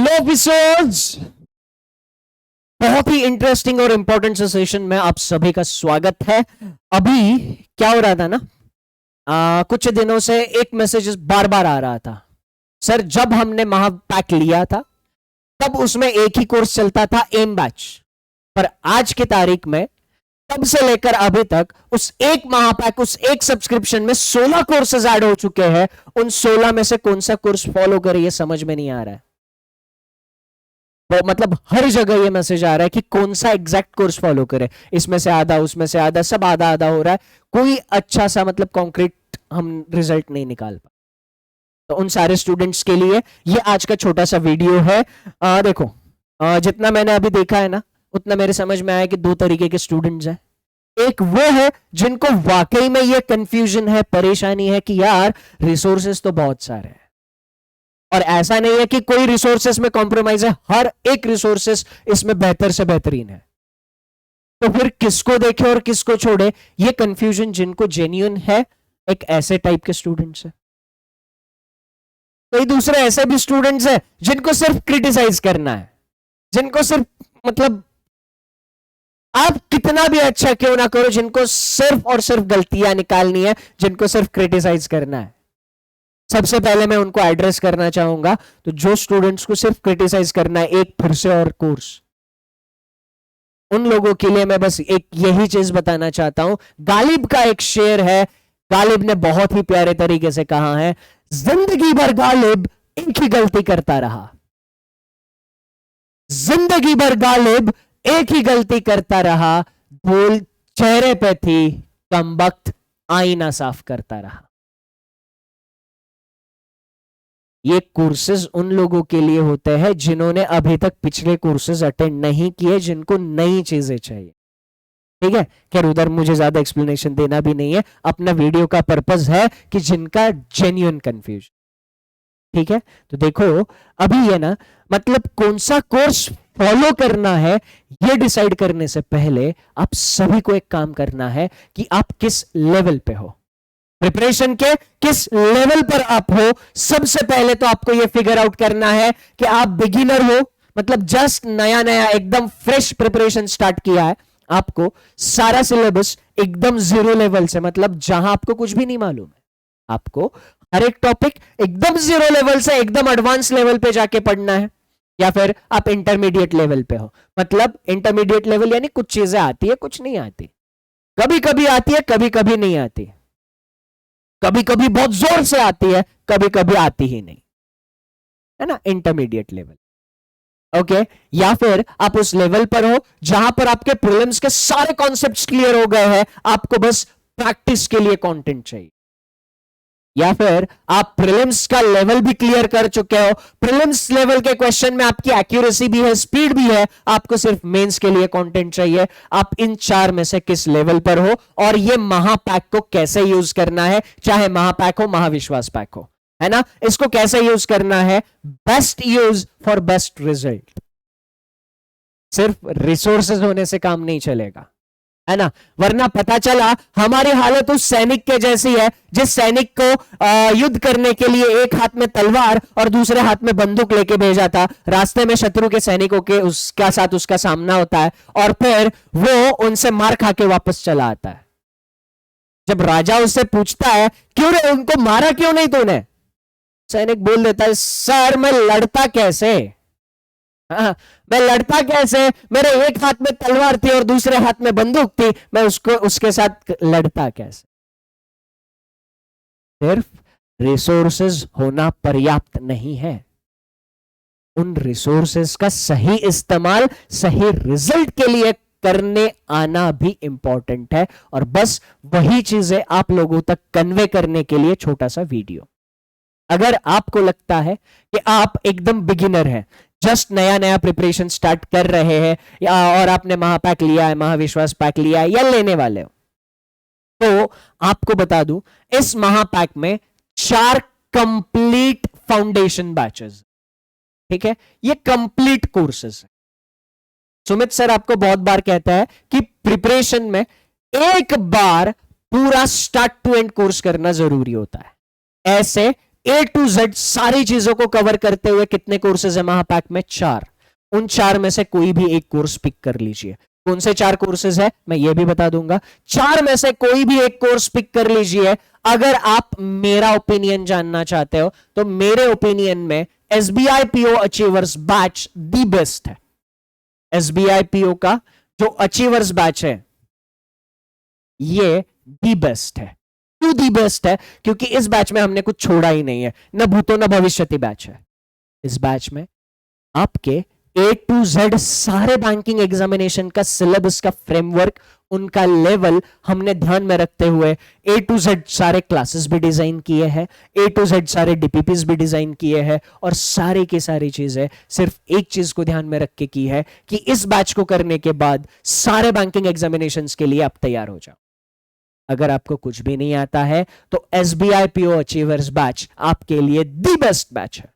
Hello episodes, बहुत ही interesting और important session में आप सभी का स्वागत है। अभी क्या हो रहा था ना, कुछ दिनों से एक मैसेज बार बार आ रहा था। सर, जब हमने महापैक लिया था तब उसमें एक ही कोर्स चलता था, एम बैच, पर आज की तारीख में तब से लेकर अभी तक उस एक महापैक, उस एक सब्सक्रिप्शन में 16 कोर्सेज ऐड हो चुके हैं। उन 16 में से कौन सा कोर्स फॉलो करे ये समझ में नहीं आ रहा है। तो मतलब हर जगह ये मैसेज आ रहा है कि कौन सा एग्जैक्ट कोर्स फॉलो करे, इसमें से आधा, उसमें से आधा, सब आधा आधा हो रहा है। कोई अच्छा सा मतलब कॉन्क्रीट हम रिजल्ट नहीं निकाल पाए। तो उन सारे स्टूडेंट्स के लिए ये आज का छोटा सा वीडियो है। देखो, जितना मैंने अभी देखा है ना, उतना मेरे समझ में आया कि दो तरीके के स्टूडेंट्स हैं। एक वो है जिनको वाकई में ये कंफ्यूजन है, परेशानी है कि यार रिसोर्सेस तो बहुत सारे हैं और ऐसा नहीं है कि कोई रिसोर्सेस में कॉम्प्रोमाइज है, हर एक रिसोर्सेस इसमें बेहतर से बेहतरीन है। तो फिर किसको देखे और किसको छोड़े, ये कंफ्यूजन जिनको जेन्युइन है, एक ऐसे टाइप के स्टूडेंट्स है। कई दूसरे ऐसे भी स्टूडेंट्स हैं जिनको सिर्फ क्रिटिसाइज करना है, जिनको सिर्फ मतलब आप कितना भी अच्छा क्यों ना करो, जिनको सिर्फ और सिर्फ गलतियां निकालनी है, जिनको सिर्फ क्रिटिसाइज करना है। सबसे पहले मैं उनको एड्रेस करना चाहूंगा। तो जो स्टूडेंट्स को सिर्फ क्रिटिसाइज करना है, एक फिर से और कोर्स, उन लोगों के लिए मैं बस एक यही चीज बताना चाहता हूं। गालिब का एक शेर है, गालिब ने बहुत ही प्यारे तरीके से कहा है, जिंदगी भर गालिब एक ही गलती करता रहा, जिंदगी भर गालिब एक ही गलती करता रहा, धूल चेहरे पे थी, कमबख्त आईना साफ करता रहा। ये कोर्सेज उन लोगों के लिए होते हैं जिन्होंने अभी तक पिछले कोर्सेज अटेंड नहीं किए, जिनको नई चीजें चाहिए। ठीक है, खैर उधर मुझे ज्यादा एक्सप्लेनेशन देना भी नहीं है, अपना वीडियो का पर्पस है कि जिनका जेन्युइन कंफ्यूजन। ठीक है, तो देखो अभी ये ना, मतलब कौन सा कोर्स फॉलो करना है ये डिसाइड करने से पहले आप सभी को एक काम करना है कि आप किस लेवल पे हो, प्रिपरेशन के किस लेवल पर आप हो। सबसे पहले तो आपको यह फिगर आउट करना है कि आप बिगिनर हो, मतलब जस्ट नया नया एकदम फ्रेश प्रिपरेशन स्टार्ट किया है, आपको सारा सिलेबस एकदम जीरो लेवल से, मतलब जहां आपको कुछ भी नहीं मालूम है, आपको हर एक टॉपिक एकदम जीरो लेवल से एकदम एडवांस लेवल पे जाके पढ़ना है। या फिर आप इंटरमीडिएट लेवल पे हो, मतलब इंटरमीडिएट लेवल यानी कुछ चीजें आती है, कुछ नहीं आती, कभी कभी आती है, कभी कभी नहीं आती, कभी कभी बहुत जोर से आती है, कभी कभी आती ही नहीं, है ना, इंटरमीडिएट लेवल। ओके, या फिर आप उस लेवल पर हो जहां पर आपके प्रीलिम्स के सारे कॉन्सेप्ट्स क्लियर हो गए हैं, आपको बस प्रैक्टिस के लिए कंटेंट चाहिए। या फिर आप प्रीलिम्स का लेवल भी क्लियर कर चुके हो, प्रीलिम्स लेवल के क्वेश्चन में आपकी एक्यूरेसी भी है, स्पीड भी है, आपको सिर्फ मेंस के लिए कंटेंट चाहिए। आप इन चार में से किस लेवल पर हो और ये महापैक को कैसे यूज करना है, चाहे महापैक हो, महाविश्वास पैक हो, है ना, इसको कैसे यूज करना है, best use for best result. सिर्फ रिसोर्सेज होने से काम नहीं चलेगा, है ना, वरना पता चला हमारी हालत उस सैनिक के जैसी है जिस सैनिक को युद्ध करने के लिए एक हाथ में तलवार और दूसरे हाथ में बंदूक लेके भेजा था। रास्ते में शत्रु के सैनिकों के उसका साथ उसका सामना होता है और फिर वो उनसे मार खा के वापस चला आता है। जब राजा उससे पूछता है, क्यों रे, उनको मारा क्यों नहीं तूने, सैनिक बोल देता है, सर मैं लड़ता कैसे, हाँ, मैं लड़ता कैसे, मेरे एक हाथ में तलवार थी और दूसरे हाथ में बंदूक थी, मैं उसको उसके साथ लड़ता कैसे। सिर्फ रिसोर्सेज होना पर्याप्त नहीं है, उन रिसोर्सेज का सही इस्तेमाल सही रिजल्ट के लिए करने आना भी इंपॉर्टेंट है। और बस वही चीजें आप लोगों तक कन्वे करने के लिए छोटा सा वीडियो। अगर आपको लगता है कि आप एकदम बिगिनर हैं, जस्ट नया नया प्रिपरेशन स्टार्ट कर रहे हैं, और आपने महापैक लिया है, महाविश्वास पैक लिया है या लेने वाले हो, तो आपको बता दूं इस महापैक में 4 कंप्लीट फाउंडेशन बैचेस, ठीक है, ये कंप्लीट कोर्सेस है। सुमित सर आपको बहुत बार कहता है कि प्रिपरेशन में एक बार पूरा स्टार्ट टू एंड कोर्स करना जरूरी होता है, ऐसे A to Z सारी चीजों को कवर करते हुए कितने कोर्सेज है महापैक में? 4। उन 4 में से कोई भी एक कोर्स पिक कर लीजिए। कौन से 4 कोर्सेज है मैं ये भी बता दूंगा। 4 में से कोई भी एक कोर्स पिक कर लीजिए। अगर आप मेरा ओपिनियन जानना चाहते हो तो मेरे ओपिनियन में SBI PO achievers batch the best है। SBI PO का जो अचीवर्स बैच है ये दी बेस्ट है। क्यों दी बेस्ट है? क्योंकि इस बैच में हमने कुछ छोड़ा ही नहीं है, न भूतो न भविष्यति बैच है। इस बैच में आपके A to Z सारे बैंकिंग एग्जामिनेशन का सिलेबस का फ्रेमवर्क, उनका लेवल हमने ध्यान में रखते हुए A to Z सारे क्लासेस भी डिजाइन किए हैं, A to Z सारे DPPs भी डिजाइन किए हैं, और सारी की सारी चीजें सिर्फ एक चीज को ध्यान में रख के की है कि इस बैच को करने के बाद सारे बैंकिंग एग्जामिनेशंस के लिए आप तैयार हो जाओ। अगर आपको कुछ भी नहीं आता है तो SBI PO अचीवर्स बैच आपके लिए दी बेस्ट बैच है।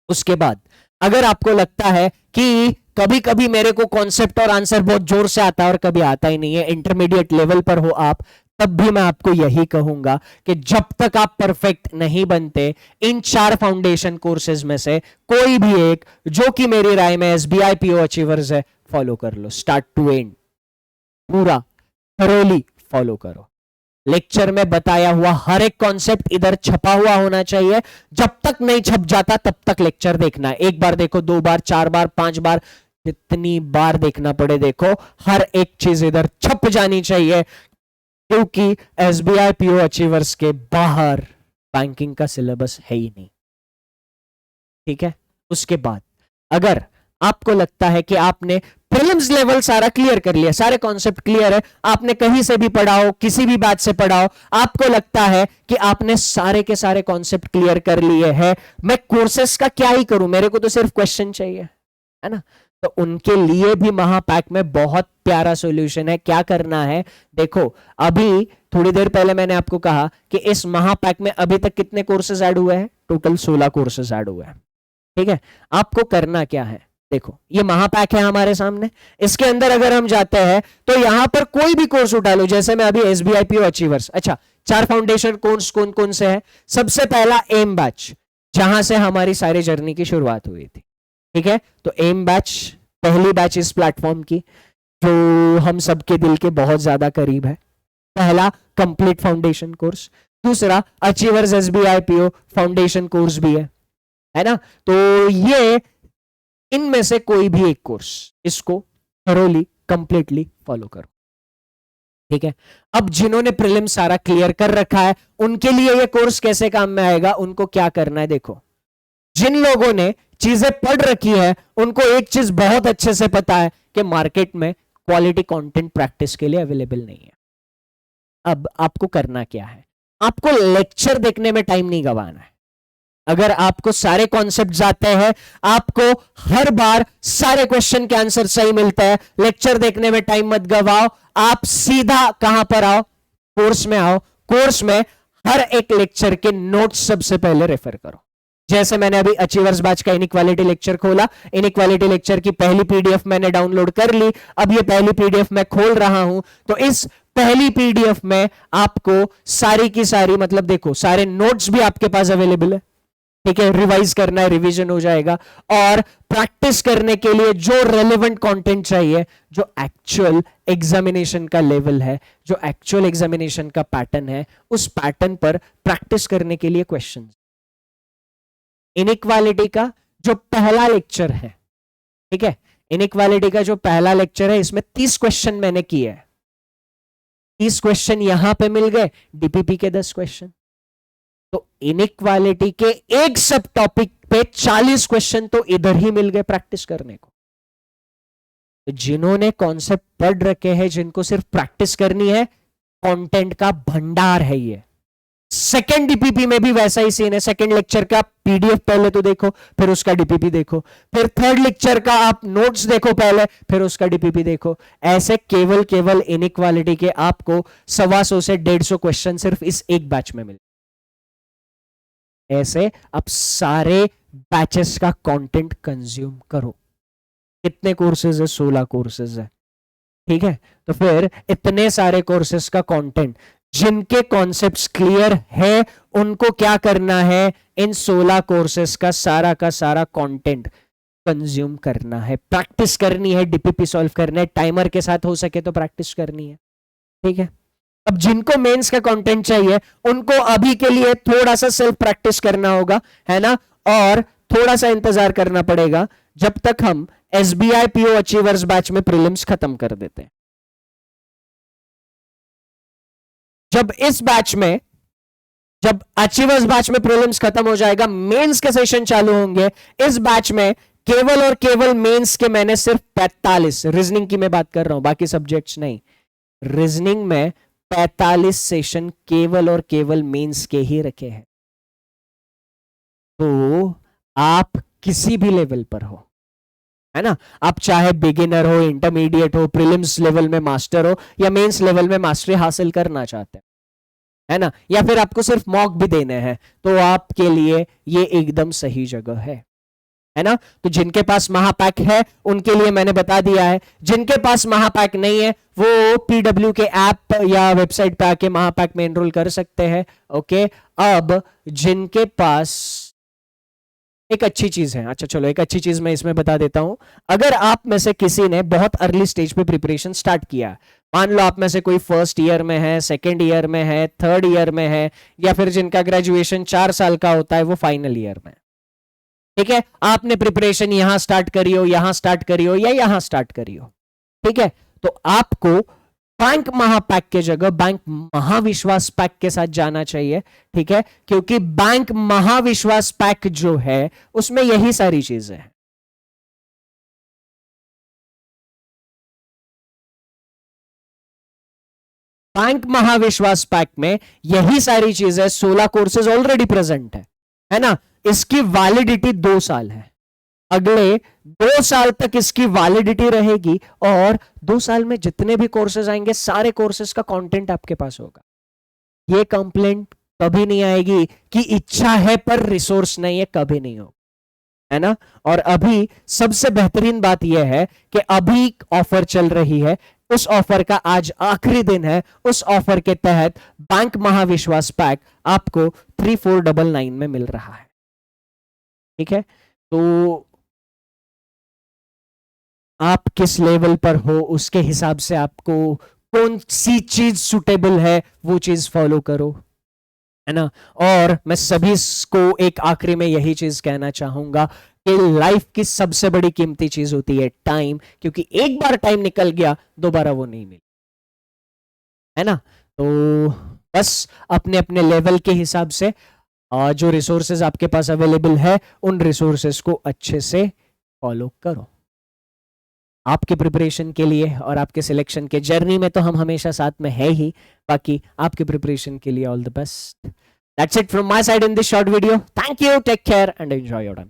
उसके बाद अगर आपको लगता है कि कभी कभी मेरे को कॉन्सेप्ट और आंसर बहुत जोर से आता है और कभी आता ही नहीं है, इंटरमीडिएट लेवल पर हो आप, तब भी मैं आपको यही कहूंगा कि जब तक आप परफेक्ट नहीं बनते इन 4 फाउंडेशन कोर्सेज में से कोई भी एक, जो कि मेरी राय में SBI PO अचीवर्स है, फॉलो कर लो। स्टार्ट टू एंड पूरा थरोली फॉलो करो। लेक्चर में बताया हुआ हर एक कॉन्सेप्ट इधर छपा हुआ होना चाहिए। जब तक नहीं छप जाता तब तक लेक्चर देखना है। एक बार देखो, 2 बार, 4 बार, 5 बार, जितनी बार देखना पड़े देखो, हर एक चीज इधर छप जानी चाहिए, क्योंकि SBI PO अचीवर्स के बाहर बैंकिंग का सिलेबस है ही नहीं। ठीक है। उसके बाद अगर आपको लगता है कि आपने प्रीलिम्स लेवल सारा क्लियर कर लिया, सारे कॉन्सेप्ट क्लियर है, आपने कहीं से भी पढ़ा हो, किसी भी बैच से पढ़ा हो, आपको लगता है कि आपने सारे के सारे कॉन्सेप्ट क्लियर कर लिए हैं, मैं कोर्सेस का क्या ही करूं, मेरे को तो सिर्फ क्वेश्चन चाहिए, है ना, तो उनके लिए भी महापैक में बहुत प्यारा सॉल्यूशन है। क्या करना है देखो, अभी थोड़ी देर पहले मैंने आपको कहा कि इस महापैक में अभी तक कितने कोर्सेज ऐड हुए हैं? टोटल 16 कोर्सेज ऐड हुए हैं। ठीक है। आपको करना क्या है, देखो ये महापैक है हमारे सामने, इसके अंदर अगर हम जाते हैं तो यहां पर कोई भी कोर्स उठा लो, जैसे मैं अभी SBI PO अचीवर्स, अच्छा 4 फाउंडेशन कोर्स कौन कौन से है? सबसे पहला एम बैच, जहां से हमारी सारी जर्नी की शुरुआत हुई थी। ठीक है, तो एम बैच पहली बैच इस प्लेटफॉर्म की, जो हम सबके दिल के बहुत ज्यादा करीब है। पहला कंप्लीट फाउंडेशन कोर्स, दूसरा achievers SBI PO foundation course भी है ना। तो ये इनमें से कोई भी एक कोर्स, इसको थरोली कंप्लीटली फॉलो करो। ठीक है। अब जिन्होंने प्रीलिम सारा क्लियर कर रखा है उनके लिए ये कोर्स कैसे काम में आएगा, उनको क्या करना है देखो, जिन लोगों ने चीजें पढ़ रखी है उनको एक चीज बहुत अच्छे से पता है कि मार्केट में क्वालिटी कंटेंट प्रैक्टिस के लिए अवेलेबल नहीं है। अब आपको करना क्या है, आपको लेक्चर देखने में टाइम नहीं गंवाना है। अगर आपको सारे कॉन्सेप्ट्स आते हैं, आपको हर बार सारे क्वेश्चन के आंसर सही मिलते हैं, लेक्चर देखने में टाइम मत गवाओ, आप सीधा कहां पर आओ, कोर्स में आओ। कोर्स में हर एक लेक्चर के नोट्स सबसे पहले रेफर करो। जैसे मैंने अभी अचीवर्स बैच का इनइक्वालिटी लेक्चर खोला, इनइक्वालिटी लेक्चर की पहली PDF मैंने डाउनलोड कर ली, अब ये पहली PDF मैं खोल रहा हूं, तो इस पहली PDF में आपको सारी की सारी, मतलब देखो सारे नोट्स भी आपके पास अवेलेबल है। ठीक है, रिवाइज करना है, रिवीजन हो जाएगा, और प्रैक्टिस करने के लिए जो रेलेवेंट कंटेंट चाहिए, जो एक्चुअल एग्जामिनेशन का लेवल है, जो एक्चुअल एग्जामिनेशन का पैटर्न है, उस पैटर्न पर प्रैक्टिस करने के लिए क्वेश्चंस। इनइक्वालिटी का जो पहला लेक्चर है, ठीक है, इनइक्वालिटी का जो पहला लेक्चर है, इसमें 30 क्वेश्चन मैंने किए हैं। 30 क्वेश्चन यहां पे मिल गए, DPP के 10 क्वेश्चन, तो इनइक्वालिटी के एक सब टॉपिक पे 40 क्वेश्चन तो इधर ही मिल गए प्रैक्टिस करने को। तो जिन्होंने कॉन्सेप्ट पढ़ रखे हैं, जिनको सिर्फ प्रैक्टिस करनी है, कंटेंट का भंडार है ये। सेकंड DPP में भी वैसा ही सीन है। सेकंड लेक्चर का PDF पहले तो देखो, फिर उसका DPP देखो, फिर थर्ड लेक्चर का आप नोट्स देखो पहले, फिर उसका DPP देखो। ऐसे केवल इनइक्वालिटी के आपको 125 से 150 क्वेश्चन सिर्फ इस एक बैच में मिले। ऐसे अब सारे बैचेस का कंटेंट कंज्यूम करो। कितने कोर्सेज है? 16 कोर्सेज है। ठीक है, तो फिर इतने सारे कोर्सेज का कंटेंट जिनके कॉन्सेप्ट्स क्लियर है उनको क्या करना है, इन 16 कोर्सेस का सारा कंटेंट कंज्यूम करना है, प्रैक्टिस करनी है, डीपीपी सॉल्व करना है, टाइमर के साथ हो सके तो प्रैक्टिस करनी है, ठीक है। अब जिनको मेंस का कंटेंट चाहिए उनको अभी के लिए थोड़ा सा सेल्फ प्रैक्टिस करना होगा, है ना, और थोड़ा सा इंतजार करना पड़ेगा जब तक हम एसबीआई पीओ अचीवर्स बैच में प्रीलिम्स खत्म कर देते हैं। जब इस बैच में, जब अचीवर्स बैच में प्रीलिम्स खत्म हो जाएगा, मेंस के सेशन चालू होंगे। इस बैच में केवल और केवल मेंस के मैंने सिर्फ 45, रीजनिंग की मैं बात कर रहा हूं, बाकी सब्जेक्ट्स नहीं, रीजनिंग में 45 सेशन केवल और केवल मेंस के ही रखे हैं। तो आप किसी भी लेवल पर हो, है ना, आप चाहे बिगिनर हो, इंटरमीडिएट हो, प्रीलिम्स लेवल में मास्टर हो, या मेंस लेवल में मास्टरी हासिल करना चाहते हैं, है ना, या फिर आपको सिर्फ मॉक भी देने हैं, तो आपके लिए ये एकदम सही जगह है ना। तो जिनके पास महापैक है उनके लिए मैंने बता दिया है, जिनके पास महापैक नहीं है वो पीडब्ल्यू के ऐप या वेबसाइट पे आके महापैक में एनरोल कर सकते हैं। ओके, अब जिनके पास, एक अच्छी चीज है, अच्छा चलो एक अच्छी चीज मैं इसमें बता देता हूं। अगर आप में से किसी ने बहुत अर्ली स्टेज पे प्रिपरेशन स्टार्ट किया, मान लो आप में से कोई फर्स्ट ईयर में है, सेकेंड ईयर में है, थर्ड ईयर में है, या फिर जिनका ग्रेजुएशन 4 साल का होता है वो फाइनल ईयर में, ठीक है, आपने प्रिपरेशन यहां स्टार्ट करी हो, यहां स्टार्ट करी हो, या यहां स्टार्ट करी हो, ठीक है, तो आपको बैंक महापैक के जगह बैंक महाविश्वास पैक के साथ जाना चाहिए, ठीक है, क्योंकि बैंक महाविश्वास पैक जो है उसमें यही सारी चीजें हैं। बैंक महाविश्वास पैक में यही सारी चीजें, 16 कोर्सेज ऑलरेडी प्रेजेंट है ना, इसकी वैलिडिटी 2 साल है, अगले 2 साल तक इसकी वैलिडिटी रहेगी, और 2 साल में जितने भी कोर्सेज आएंगे सारे कोर्सेज का कंटेंट आपके पास होगा। ये कंप्लेंट कभी नहीं आएगी कि इच्छा है पर रिसोर्स नहीं है, कभी नहीं होगा, है ना। और अभी सबसे बेहतरीन बात यह है कि अभी ऑफर चल रही है, उस ऑफर का आज आखिरी दिन है, उस ऑफर के तहत बैंक महाविश्वास पैक आपको 3499 में मिल रहा है, ठीक है। तो आप किस लेवल पर हो उसके हिसाब से आपको कौन सी चीज सुटेबल है वो चीज फॉलो करो, है ना। और मैं सभी को एक आखिरी में यही चीज कहना चाहूंगा कि लाइफ की सबसे बड़ी कीमती चीज होती है टाइम, क्योंकि एक बार टाइम निकल गया दोबारा वो नहीं मिली, है ना। तो बस अपने अपने लेवल के हिसाब से जो रिसोर्सेज आपके पास अवेलेबल है उन रिसोर्सेज को अच्छे से फॉलो करो। आपके प्रिपरेशन के लिए और आपके सिलेक्शन के जर्नी में तो हम हमेशा साथ में है ही, बाकी आपके प्रिपरेशन के लिए all the best. That's it from my side in this short video. Thank you, take care and enjoy your time.